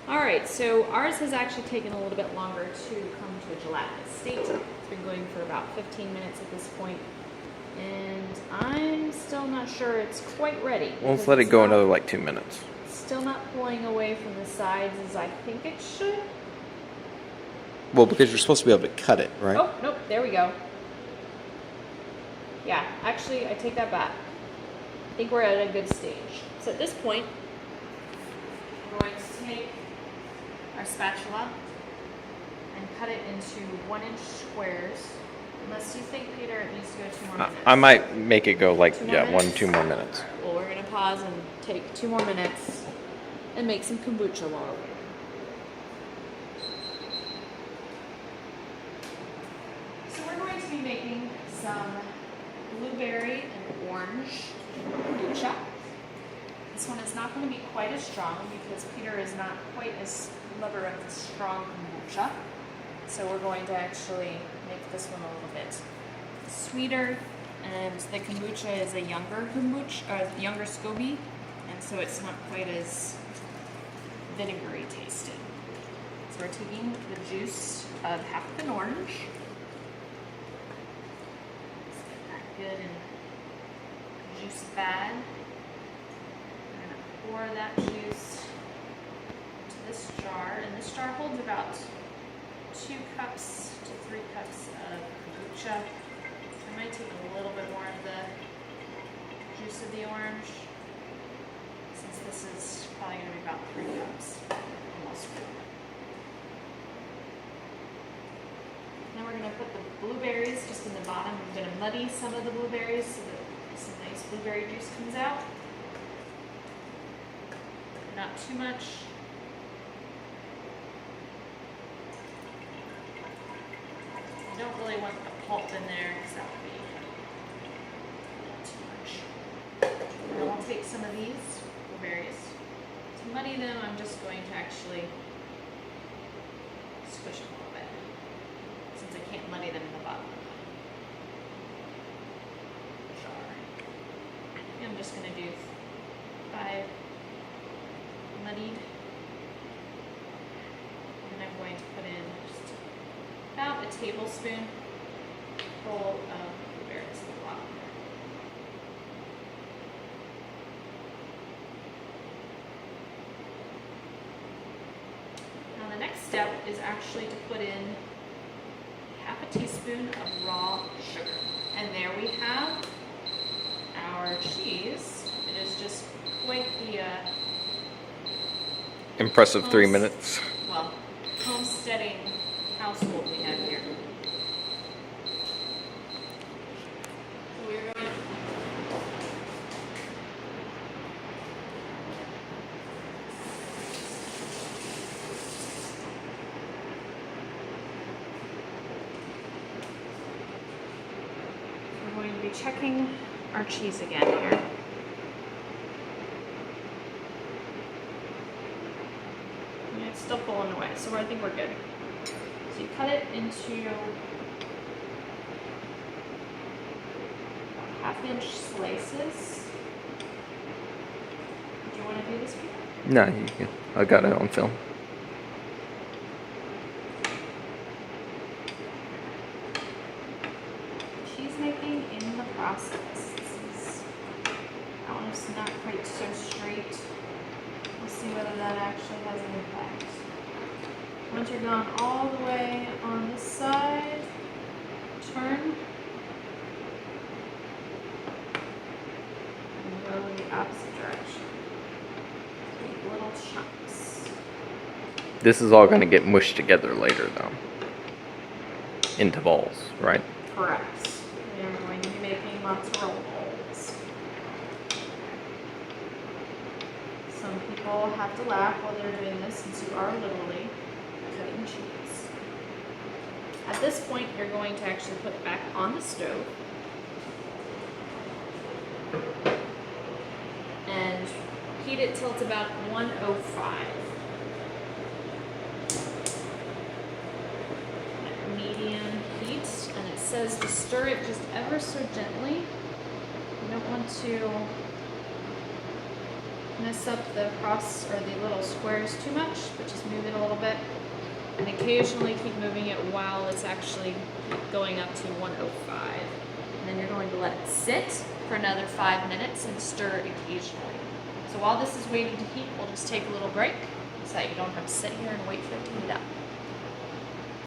All right, so ours has actually taken a little bit longer to come to a gelatinous state. It's been going for about 15 minutes at this point, and I'm still not sure it's quite ready. Well, let's let it go another like 2 minutes. Still not pulling away from the sides as I think it should. Well, because you're supposed to be able to cut it, right? Oh, nope, there we go. Yeah, actually, I take that back. I think we're at a good stage. So at this point, we're going to take our spatula and cut it into 1-inch squares. Unless you think, Peter, it needs to go 2 more minutes. I might make it go like, 2 more yeah, minutes? 2 more minutes. Well, we're going to pause and take 2 more minutes and make some kombucha while we're waiting. So we're going to be making some blueberry and orange kombucha. This one is not going to be quite as strong because Peter is not quite as lover of the strong kombucha. So we're going to actually make this one a little bit sweeter. And the kombucha is a younger kombucha, or younger SCOBY, and so it's not quite as vinegary tasted. So we're taking the juice of half of an orange. Let's get that good and juice bad. We're gonna pour that juice into this jar, and this jar holds about 2 cups to 3 cups of kombucha. I might take a little bit more of the juice of the orange, since this is probably going to be about 3 cups, almost 4. Then we're going to put the blueberries just in the bottom. I'm going to muddy some of the blueberries so that some nice blueberry juice comes out. Not too much. I don't really want the pulp in there because that would be too much. And I'll take some of these blueberries. To muddy them, I'm just going to actually squish them a little bit, since I can't muddy them in the bottom of the jar. And I'm just going to do 5 muddied. And I'm going to put in just about a tablespoon full of blueberries at the bottom. Now the next step is actually to put in half a teaspoon of raw sugar. And there we have our cheese. It is just quite the Impressive 3 minutes. well, homesteading household we have here. So we're going to be checking our cheese again here. And it's still pulling away, so I think we're good. So you cut it into 1/2-inch slices. Do you want to do this, Peter? No, you can. I got it on film. Cheese making in the process. That one's not quite so straight. We'll see whether that actually has an impact. Once you're gone all the way on this side, turn and go in the opposite direction. Take little chunks. This is all going to get mushed together later, though. Into balls, right? Correct. We are going to be making mozzarella rolls. Some people have to laugh while they're doing this, since you are literally cutting cheese. At this point, you're going to actually put it back on the stove and heat it till it's about 105. At medium heat, and it says to stir it just ever so gently. You don't want to mess up the cross or the little squares too much, but just move it a little bit. And occasionally keep moving it while it's actually going up to 105. And then you're going to let it sit for another 5 minutes and stir occasionally. So while this is waiting to heat, we'll just take a little break so that you don't have to sit here and wait for it to heat up.